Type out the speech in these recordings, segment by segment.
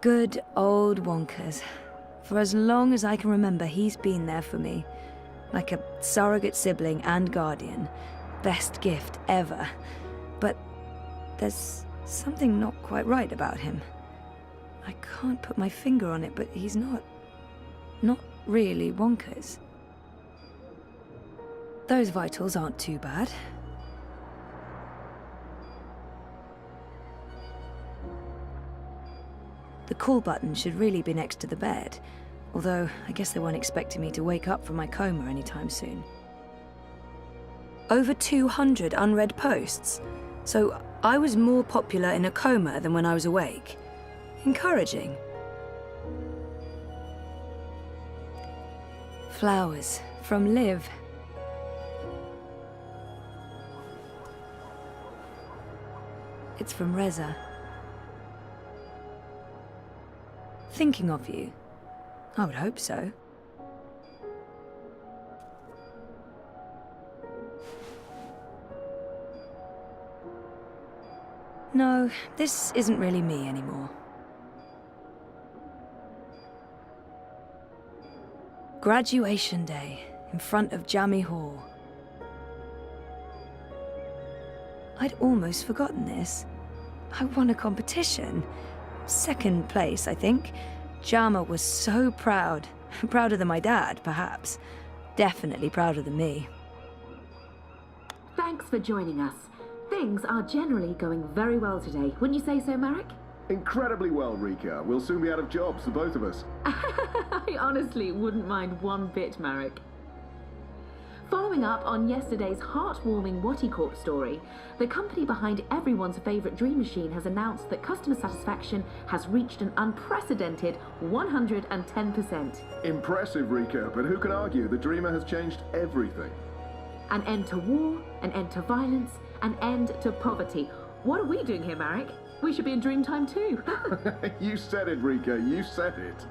Good old Wonkers. For as long as I can remember, he's been there for me. Like a surrogate sibling and guardian. Best gift ever. But there's something not quite right about him. I can't put my finger on it, but he's not really Wonkers. Those vitals aren't too bad. The call button should really be next to the bed, although I guess they weren't expecting me to wake up from my coma anytime soon. Over 200 unread posts, so I was more popular in a coma than when I was awake. Encouraging. Flowers from Liv. It's from Reza. Thinking of you. I would hope so. No, this isn't really me anymore. Graduation day, in front of Jammy Hall. I'd almost forgotten this. I won a competition. Second place, I think. Jama was so proud. Prouder than my dad, perhaps. Definitely prouder than me. Thanks for joining us. Things are generally going very well today. Wouldn't you say so, Marek? Incredibly well, Rika. We'll soon be out of jobs, the both of us. I honestly wouldn't mind one bit, Marek. Following up on yesterday's heartwarming Watty Corp story, the company behind everyone's favourite dream machine has announced that customer satisfaction has reached an unprecedented 110%. Impressive, Rika, but who can argue the Dreamer has changed everything? An end to war, an end to violence, an end to poverty. What are we doing here, Marek? We should be in Dreamtime too. You said it, Rika, you said it.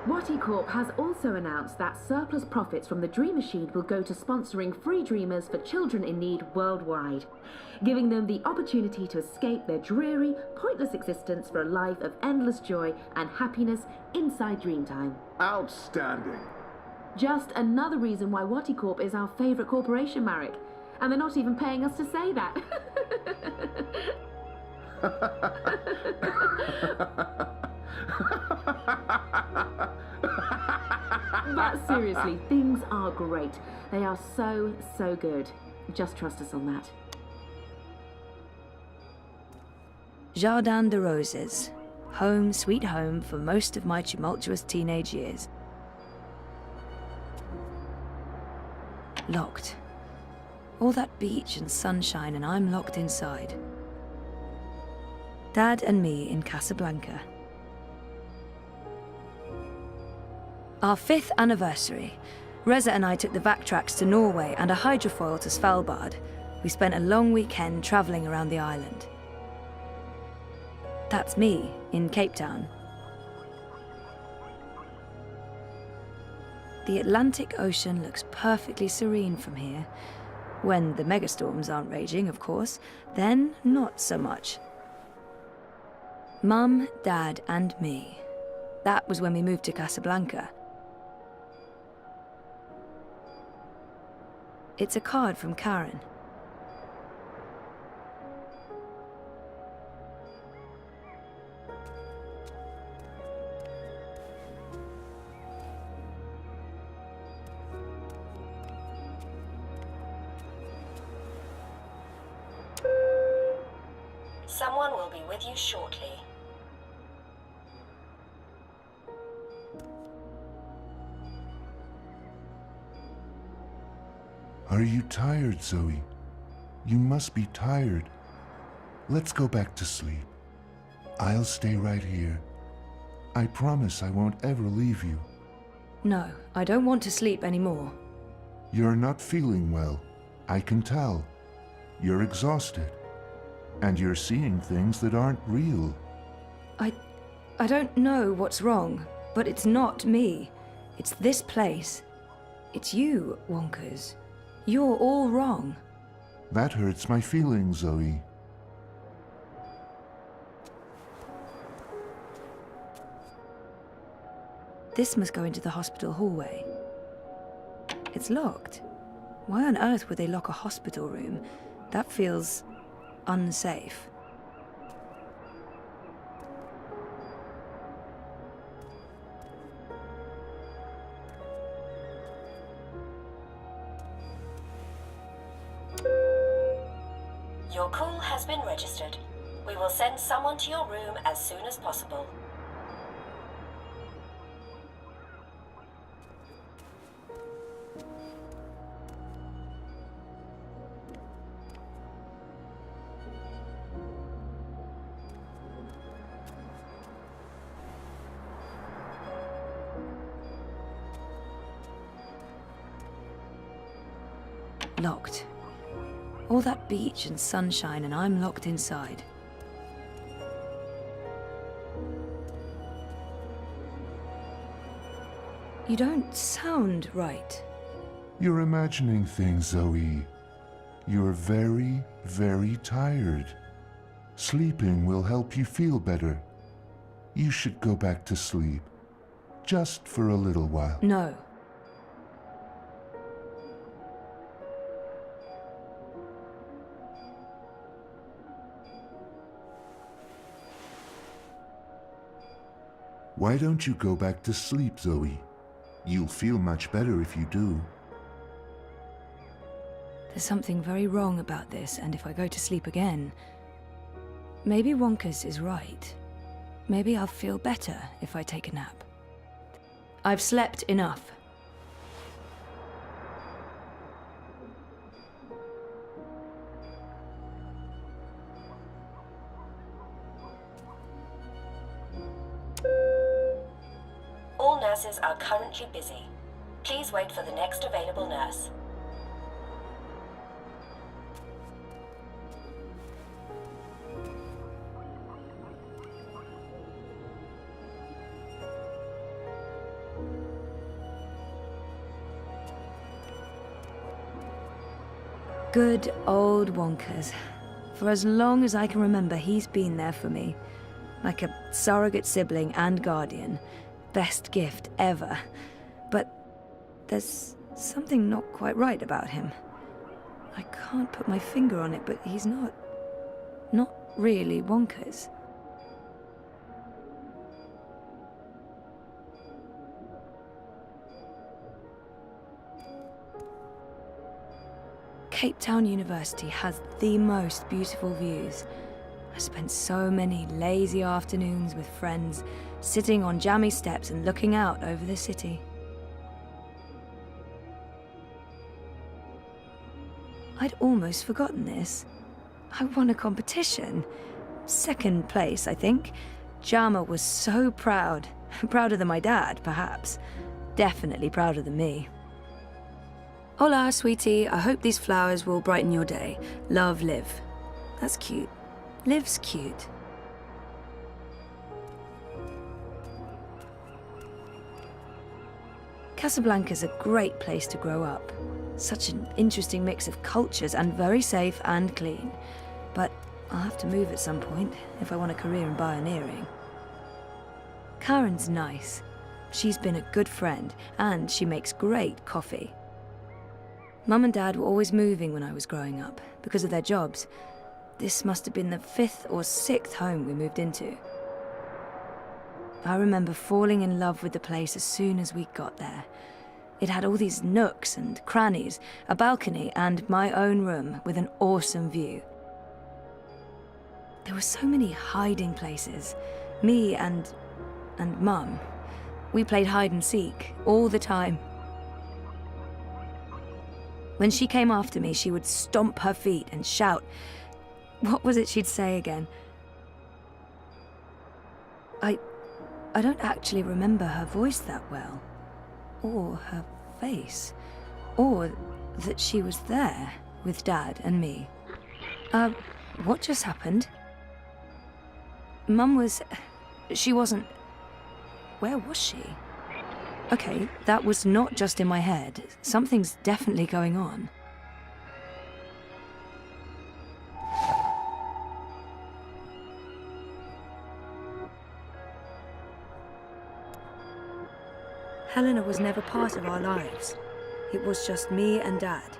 Watty Corp has also announced that surplus profits from the Dream Machine will go to sponsoring free dreamers for children in need worldwide, giving them the opportunity to escape their dreary, pointless existence for a life of endless joy and happiness inside Dreamtime. Outstanding. Just another reason why Watty Corp is our favourite corporation, Marek. And they're not even paying us to say that. But seriously, things are great. They are so, so good. Just trust us on that. Jardin de Roses. Home, sweet home for most of my tumultuous teenage years. Locked. All that beach and sunshine, and I'm locked inside. Dad and me in Casablanca. Our 5th anniversary. Reza and I took the backtracks to Norway and a hydrofoil to Svalbard. We spent a long weekend travelling around the island. That's me, in Cape Town. The Atlantic Ocean looks perfectly serene from here. When the megastorms aren't raging, of course, then not so much. Mum, Dad, and me. That was when we moved to Casablanca. It's a card from Karen. Someone will be with you shortly. Are you tired, Zoe? You must be tired. Let's go back to sleep. I'll stay right here. I promise I won't ever leave you. No, I don't want to sleep anymore. You're not feeling well. I can tell. You're exhausted. And you're seeing things that aren't real. I don't know what's wrong, but it's not me. It's this place. It's you, Wonkers. You're all wrong. That hurts my feelings, Zoe. This must go into the hospital hallway. It's locked. Why on earth would they lock a hospital room? That feels unsafe. Your call has been registered. We will send someone to your room as soon as possible. Locked. All that beach and sunshine, and I'm locked inside. You don't sound right. You're imagining things, Zoe. You're very, very tired. Sleeping will help you feel better. You should go back to sleep. Just for a little while. No. Why don't you go back to sleep, Zoe? You'll feel much better if you do. There's something very wrong about this, and if I go to sleep again... Maybe Wonkers is right. Maybe I'll feel better if I take a nap. I've slept enough. All nurses are currently busy. Please wait for the next available nurse. Good old Wonkers. For as long as I can remember, he's been there for me. Like a surrogate sibling and guardian. Best gift ever. But there's something not quite right about him. I can't put my finger on it, but he's not really Wonkers. Cape Town University has the most beautiful views. I spent so many lazy afternoons with friends, sitting on jammy steps and looking out over the city. I'd almost forgotten this. I won a competition. Second place, I think. Jama was so proud. Prouder than my dad, perhaps. Definitely prouder than me. Hola, sweetie. I hope these flowers will brighten your day. Love, Liv. That's cute. Liv's cute. Casablanca's a great place to grow up. Such an interesting mix of cultures and very safe and clean. But I'll have to move at some point if I want a career in pioneering. Karen's nice. She's been a good friend and she makes great coffee. Mum and Dad were always moving when I was growing up because of their jobs. This must have been the 5th or 6th home we moved into. I remember falling in love with the place as soon as we got there. It had all these nooks and crannies, a balcony, and my own room with an awesome view. There were so many hiding places. Me and Mum. We played hide and seek all the time. When she came after me, she would stomp her feet and shout. What was it she'd say again? I don't actually remember her voice that well. Or her face. Or that she was there with Dad and me. What just happened? Mum was... She wasn't... Where was she? Okay, that was not just in my head. Something's definitely going on. Helena was never part of our lives. It was just me and Dad.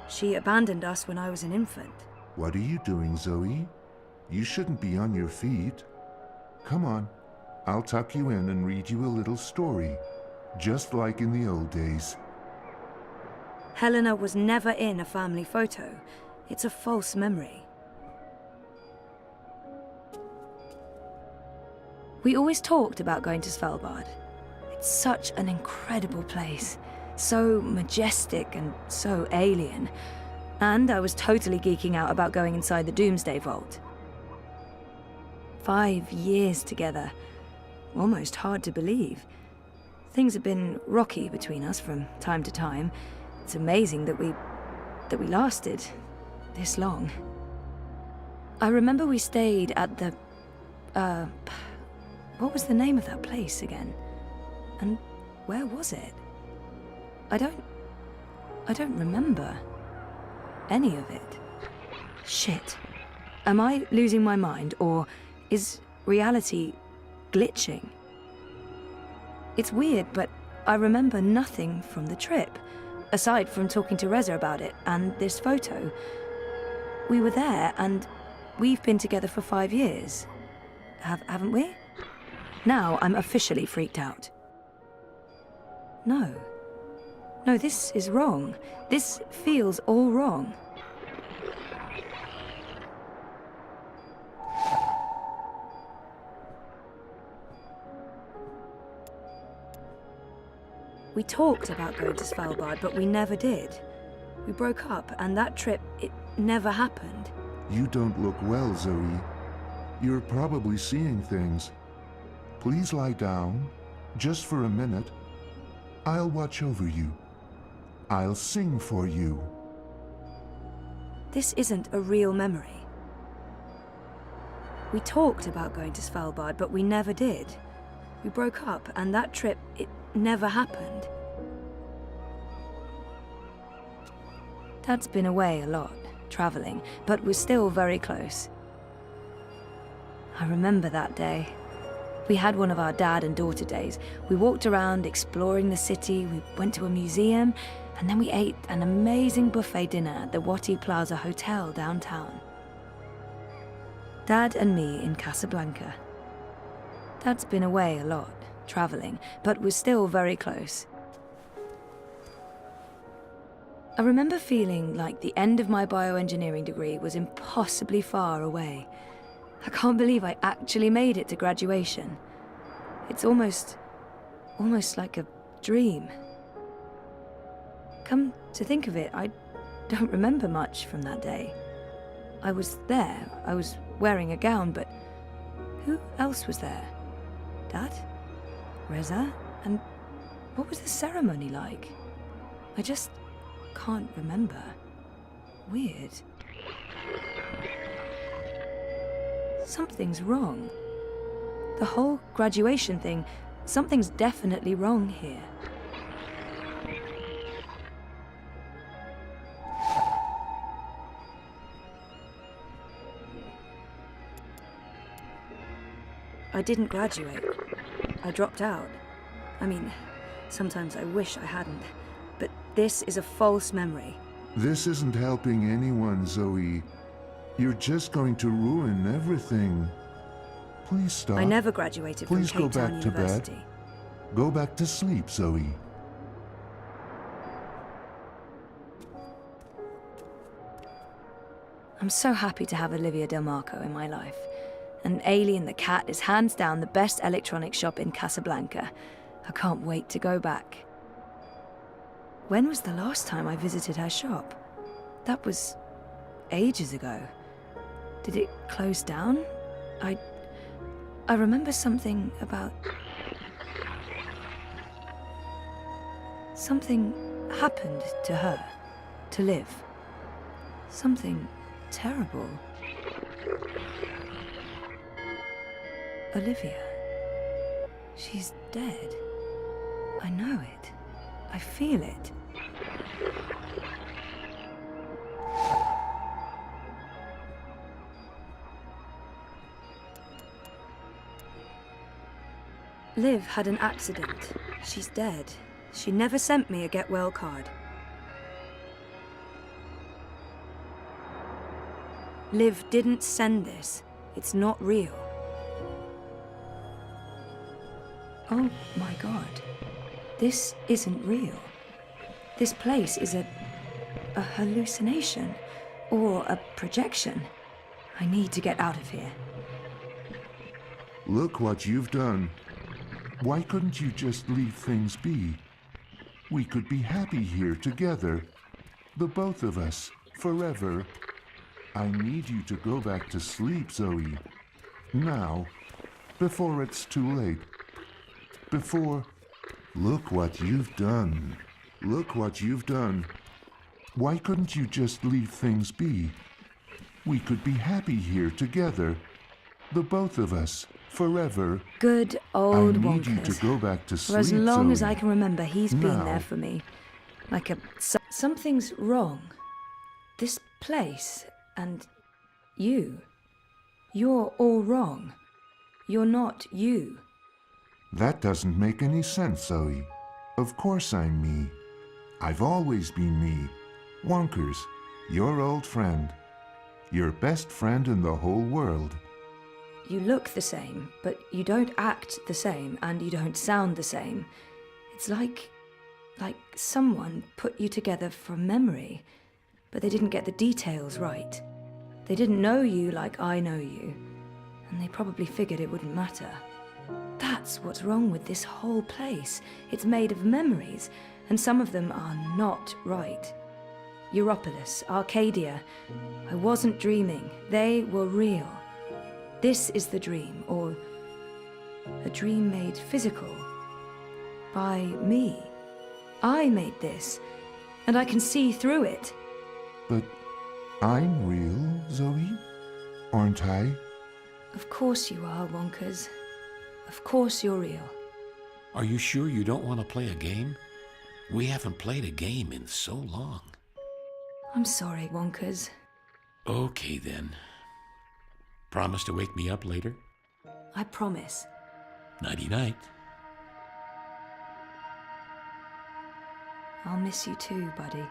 She abandoned us when I was an infant. What are you doing, Zoe? You shouldn't be on your feet. Come on, I'll tuck you in and read you a little story, just like in the old days. Helena was never in a family photo. It's a false memory. We always talked about going to Svalbard. It's such an incredible place. So majestic and so alien. And I was totally geeking out about going inside the Doomsday Vault. 5 years together. Almost hard to believe. Things have been rocky between us from time to time. It's amazing that we lasted this long. I remember we stayed at the... what was the name of that place again? And where was it? I don't remember any of it. Shit. Am I losing my mind, or is reality glitching? It's weird, but I remember nothing from the trip, aside from talking to Reza about it and this photo. We were there, and we've been together for 5 years. Haven't we? Now I'm officially freaked out. No, this is wrong. This feels all wrong. We talked about going to Svalbard, but we never did. We broke up, and that trip, it never happened. You don't look well, Zoe. You're probably seeing things. Please lie down, just for a minute. I'll watch over you. I'll sing for you. This isn't a real memory. We talked about going to Svalbard, but we never did. We broke up, and that trip, it never happened. Dad's been away a lot, traveling, but we're still very close. I remember that day. We had one of our dad and daughter days. We walked around exploring the city, we went to a museum, and then we ate an amazing buffet dinner at the Wati Plaza Hotel downtown. Dad and me in Casablanca. Dad's been away a lot, traveling, but we're still very close. I remember feeling like the end of my bioengineering degree was impossibly far away. I can't believe I actually made it to graduation. It's almost like a dream. Come to think of it, I don't remember much from that day. I was there, I was wearing a gown, but who else was there? Dad? Reza? And what was the ceremony like? I just can't remember. Weird. Something's wrong. The whole graduation thing, something's definitely wrong here. I didn't graduate. I dropped out. I mean, sometimes I wish I hadn't. But this is a false memory. This isn't helping anyone, Zoe. You're just going to ruin everything. Please stop. I never graduated from Please go Cape Town back to bed. University. Go back to sleep, Zoe. I'm so happy to have Olivia Del Marco in my life. And Alien the Cat is hands down the best electronics shop in Casablanca. I can't wait to go back. When was the last time I visited her shop? That was ages ago. Did it close down? I remember something about... Something happened to her, to Liv. Something terrible. Olivia. She's dead. I know it. I feel it. Liv had an accident. She's dead. She never sent me a get well card. Liv didn't send this. It's not real. Oh my god. This isn't real. This place is a hallucination. Or a projection. I need to get out of here. Look what you've done. Why couldn't you just leave things be? We could be happy here together. The both of us, forever. I need you to go back to sleep, Zoe. Now, before it's too late. Before... Look what you've done. Look what you've done. Why couldn't you just leave things be? We could be happy here together. The both of us, forever. Good old I need you Wonkers. to go back to sleep, For as long as Zoe. I can remember, he's been Now. there for me. Like a... Something's wrong. This place, and you. You're all wrong. You're not you. That doesn't make any sense, Zoe. Of course I'm me. I've always been me. Wonkers, your old friend. Your best friend in the whole world. You look the same, but you don't act the same, and you don't sound the same. It's like someone put you together from memory, but they didn't get the details right. They didn't know you like I know you, and they probably figured it wouldn't matter. That's what's wrong with this whole place. It's made of memories, and some of them are not right. Europolis, Arcadia. I wasn't dreaming. They were real. This is the dream, or a dream made physical. By me. I made this, and I can see through it. But I'm real, Zoe? Aren't I? Of course you are, Wonkers. Of course you're real. Are you sure you don't want to play a game? We haven't played a game in so long. I'm sorry, Wonkers. Okay, then. Promise to wake me up later? I promise. Nighty-night. I'll miss you too, buddy.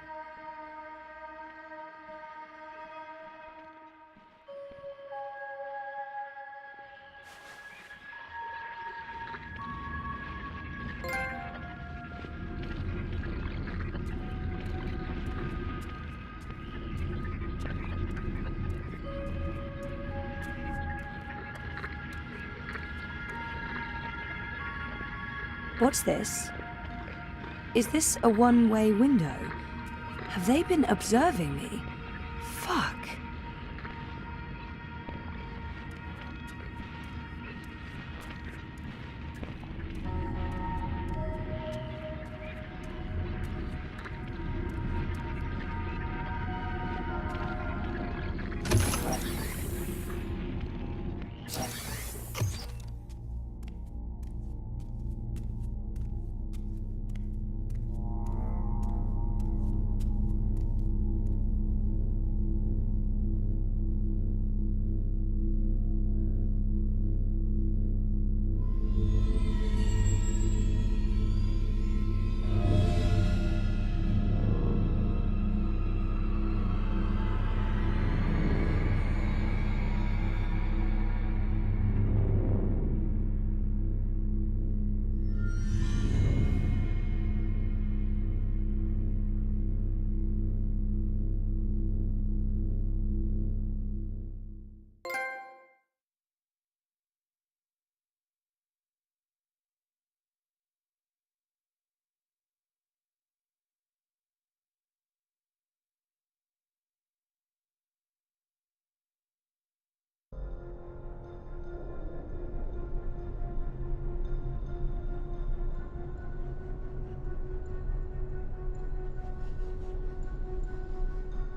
What's this? Is this a one-way window? Have they been observing me? Fuck.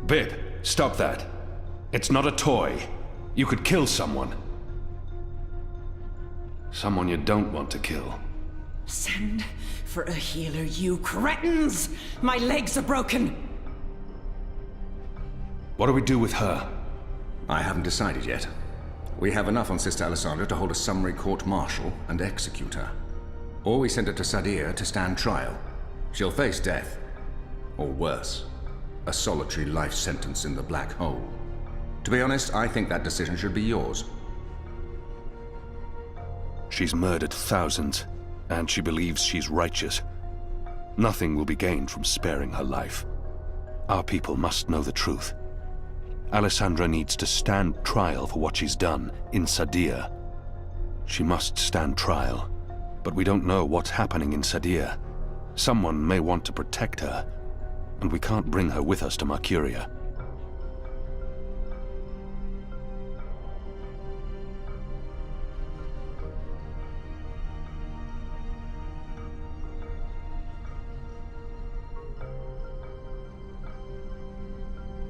Bib, stop that. It's not a toy. You could kill someone. Someone you don't want to kill. Send for a healer, you cretins! My legs are broken! What do we do with her? I haven't decided yet. We have enough on Sister Alessandra to hold a summary court-martial and execute her. Or we send her to Sadir to stand trial. She'll face death. Or worse, a solitary life sentence in the black hole. To be honest, I think that decision should be yours. She's murdered thousands, and she believes she's righteous. Nothing will be gained from sparing her life. Our people must know the truth. Alessandra needs to stand trial for what she's done in Sadir. She must stand trial, but we don't know what's happening in Sadir. Someone may want to protect her, and we can't bring her with us to Mercuria.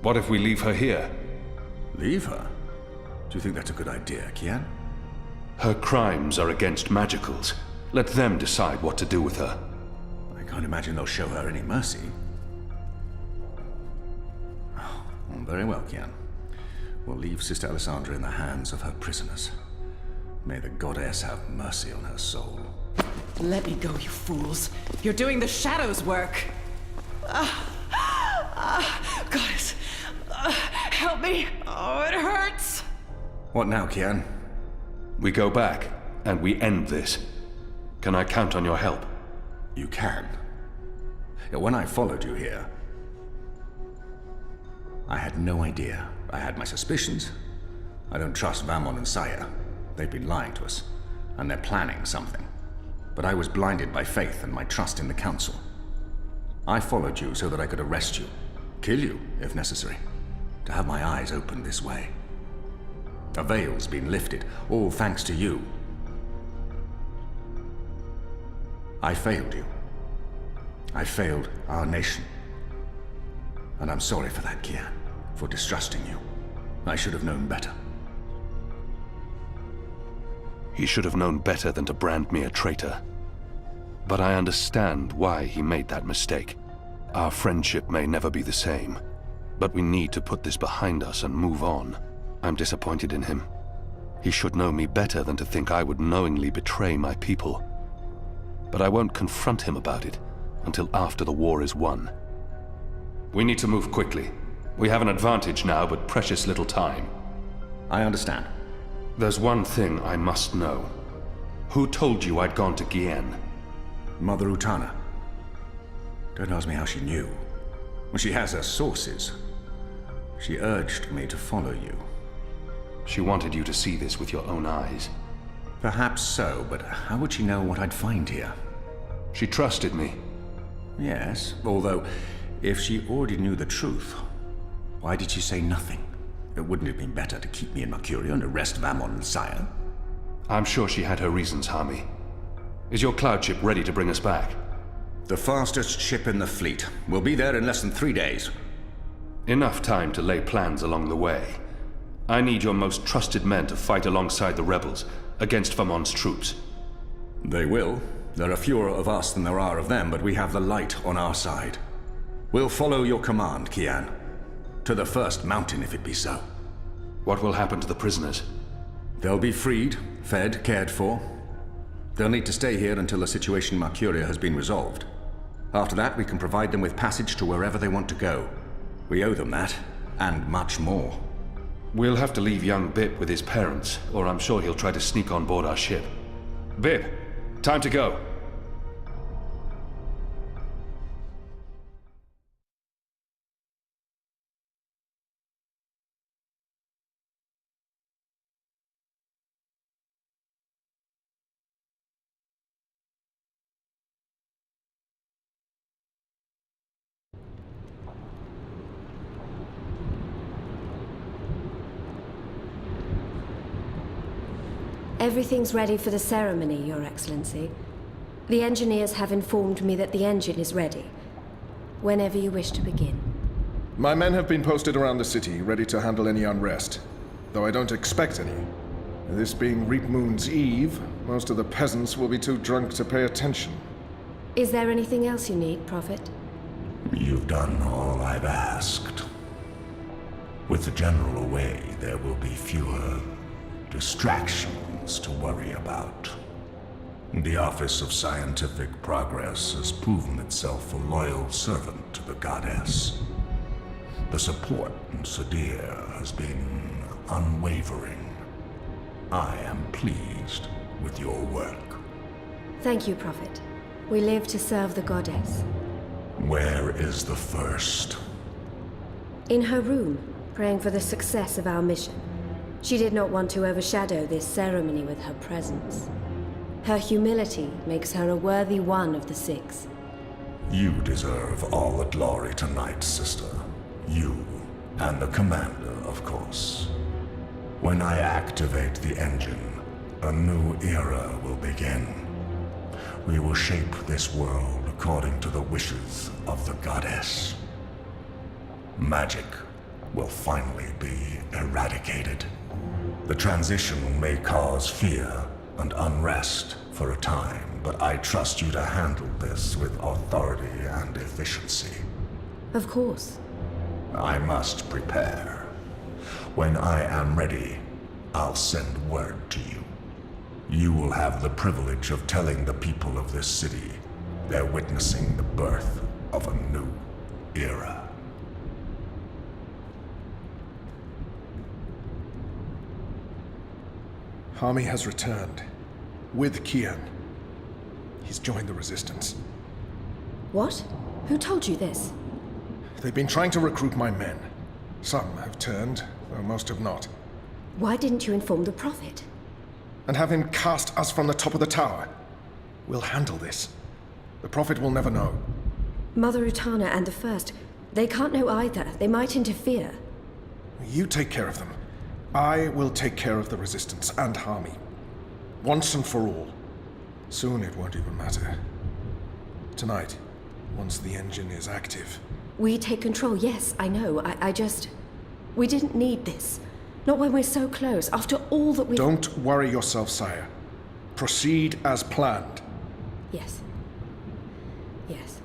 What if we leave her here? Leave her? Do you think that's a good idea, Kian? Her crimes are against magicals. Let them decide what to do with her. I can't imagine they'll show her any mercy. Oh, very well, Kian. We'll leave Sister Alessandra in the hands of her prisoners. May the goddess have mercy on her soul. Let me go, you fools. You're doing the Shadow's work. Goddess, help me. Oh, it hurts. What now, Kian? We go back, and we end this. Can I count on your help? You can. When I followed you here, I had no idea. I had my suspicions. I don't trust Vamon and Saya. They've been lying to us, and they're planning something. But I was blinded by faith and my trust in the Council. I followed you so that I could arrest you, kill you, if necessary, to have my eyes opened this way. A veil's been lifted, all thanks to you. I failed you. I failed our nation. And I'm sorry for that, Kian, for distrusting you. I should have known better. He should have known better than to brand me a traitor. But I understand why he made that mistake. Our friendship may never be the same, but we need to put this behind us and move on. I'm disappointed in him. He should know me better than to think I would knowingly betray my people. But I won't confront him about it until after the war is won. We need to move quickly. We have an advantage now, but precious little time. I understand. There's one thing I must know. Who told you I'd gone to Gien? Mother Utana. Don't ask me how she knew. Well, she has her sources. She urged me to follow you. She wanted you to see this with your own eyes. Perhaps so, but how would she know what I'd find here? She trusted me. Yes, although, if she already knew the truth, why did she say nothing? It wouldn't have been better to keep me in Mercuria and arrest Vamon and Saya? I'm sure she had her reasons, Hami. Is your cloud ship ready to bring us back? The fastest ship in the fleet. We'll be there in less than 3 days. Enough time to lay plans along the way. I need your most trusted men to fight alongside the rebels against Vamon's troops. They will. There are fewer of us than there are of them, but we have the light on our side. We'll follow your command, Kian. To the first mountain, if it be so. What will happen to the prisoners? They'll be freed, fed, cared for. They'll need to stay here until the situation in Mercuria has been resolved. After that, we can provide them with passage to wherever they want to go. We owe them that, and much more. We'll have to leave young Bip with his parents, or I'm sure he'll try to sneak on board our ship. Bip, time to go. Everything's ready for the ceremony, Your Excellency. The engineers have informed me that the engine is ready. Whenever you wish to begin. My men have been posted around the city, ready to handle any unrest. Though I don't expect any. This being Reap Moon's Eve, most of the peasants will be too drunk to pay attention. Is there anything else you need, Prophet? You've done all I've asked. With the General away, there will be fewer distractions to worry about. The Office of Scientific Progress has proven itself a loyal servant to the goddess. The support in Sadir has been unwavering. I am pleased with your work. Thank you, Prophet. We live to serve the goddess. Where is the first? In her room, praying for the success of our mission. She did not want to overshadow this ceremony with her presence. Her humility makes her a worthy one of the six. You deserve all the glory tonight, sister. You, and the commander, of course. When I activate the engine, a new era will begin. We will shape this world according to the wishes of the goddess. Magic will finally be eradicated. The transition may cause fear and unrest for a time, but I trust you to handle this with authority and efficiency. Of course. I must prepare. When I am ready, I'll send word to you. You will have the privilege of telling the people of this city they're witnessing the birth of a new era. Hami has returned. With Kian. He's joined the Resistance. What? Who told you this? They've been trying to recruit my men. Some have turned, though most have not. Why didn't you inform the Prophet? And have him cast us from the top of the tower. We'll handle this. The Prophet will never know. Mother Utana and the First, they can't know either. They might interfere. You take care of them. I will take care of the Resistance and Hami. Once and for all. Soon it won't even matter. Tonight, once the engine is active. We take control, yes, I know. I just... We didn't need this. Not when we're so close, after all that we... Don't worry yourself, sire. Proceed as planned. Yes. Yes.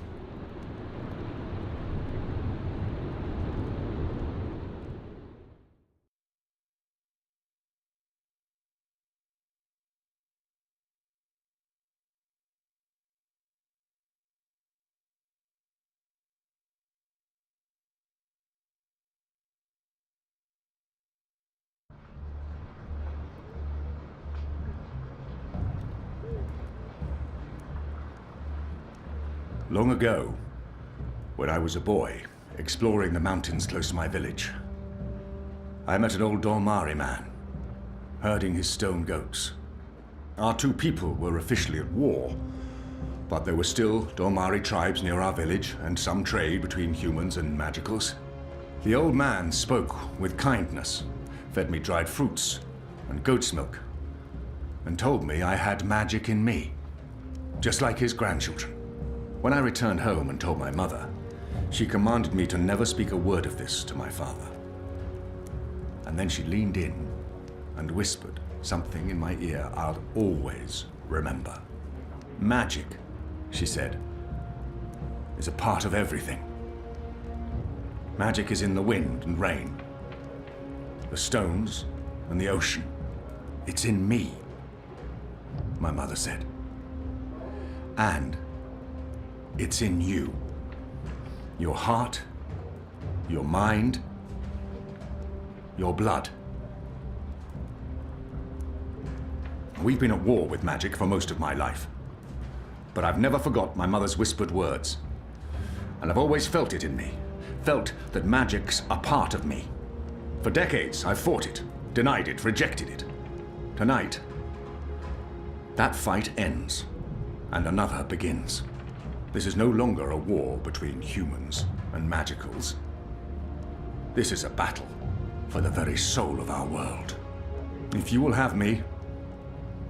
Long ago, when I was a boy, exploring the mountains close to my village, I met an old Dormari man, herding his stone goats. Our two people were officially at war, but there were still Dormari tribes near our village and some trade between humans and magicals. The old man spoke with kindness, fed me dried fruits and goat's milk, and told me I had magic in me, just like his grandchildren. When I returned home and told my mother, she commanded me to never speak a word of this to my father. And then she leaned in and whispered something in my ear I'll always remember. Magic, she said, is a part of everything. Magic is in the wind and rain, the stones and the ocean. It's in me, my mother said. And it's in you. Your heart, your mind, your blood. We've been at war with magic for most of my life. But I've never forgot my mother's whispered words. And I've always felt it in me. Felt that magic's a part of me. For decades, I've fought it, denied it, rejected it. Tonight, that fight ends, and another begins. This is no longer a war between humans and magicals. This is a battle for the very soul of our world. If you will have me,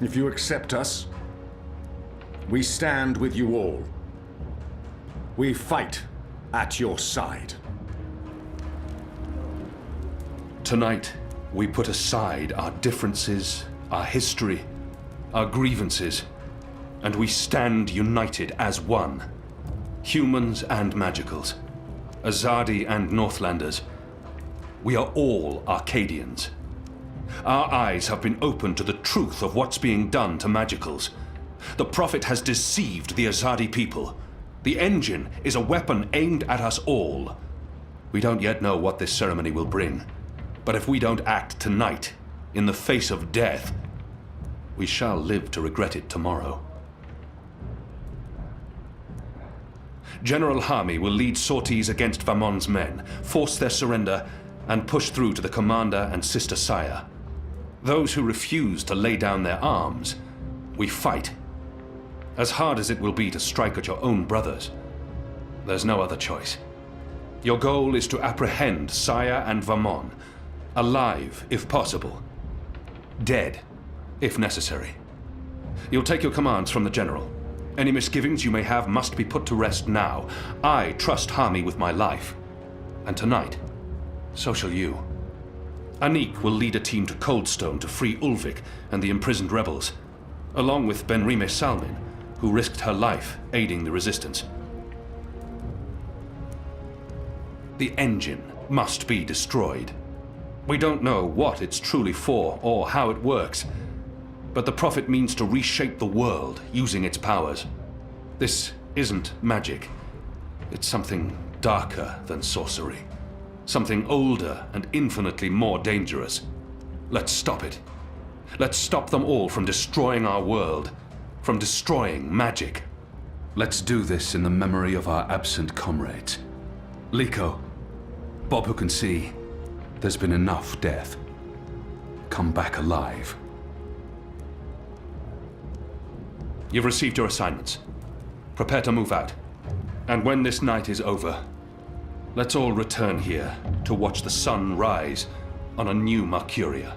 if you accept us, we stand with you all. We fight at your side. Tonight, we put aside our differences, our history, our grievances, and we stand united as one. Humans and magicals, Azadi and Northlanders. We are all Arcadians. Our eyes have been opened to the truth of what's being done to magicals, The Prophet has deceived the Azadi people. The engine is a weapon aimed at us all. We don't yet know what this ceremony will bring. But if we don't act tonight, in the face of death, we shall live to regret it tomorrow. General Hami will lead sorties against Vamon's men, force their surrender, and push through to the commander and Sister Saya. Those who refuse to lay down their arms, we fight. As hard as it will be to strike at your own brothers, there's no other choice. Your goal is to apprehend Saya and Vamon, alive if possible, dead if necessary. You'll take your commands from the General. Any misgivings you may have must be put to rest now. I trust Hami with my life. And tonight, so shall you. Anik will lead a team to Coldstone to free Ulvik and the imprisoned rebels, along with Benrime Salmin, who risked her life aiding the resistance. The engine must be destroyed. We don't know what it's truly for or how it works, but the Prophet means to reshape the world using its powers. This isn't magic. It's something darker than sorcery. Something older and infinitely more dangerous. Let's stop it. Let's stop them all from destroying our world, from destroying magic. Let's do this in the memory of our absent comrades. Liko, Bob who can see, there's been enough death. Come back alive. You've received your assignments. Prepare to move out. And when this night is over, let's all return here to watch the sun rise on a new Mercuria.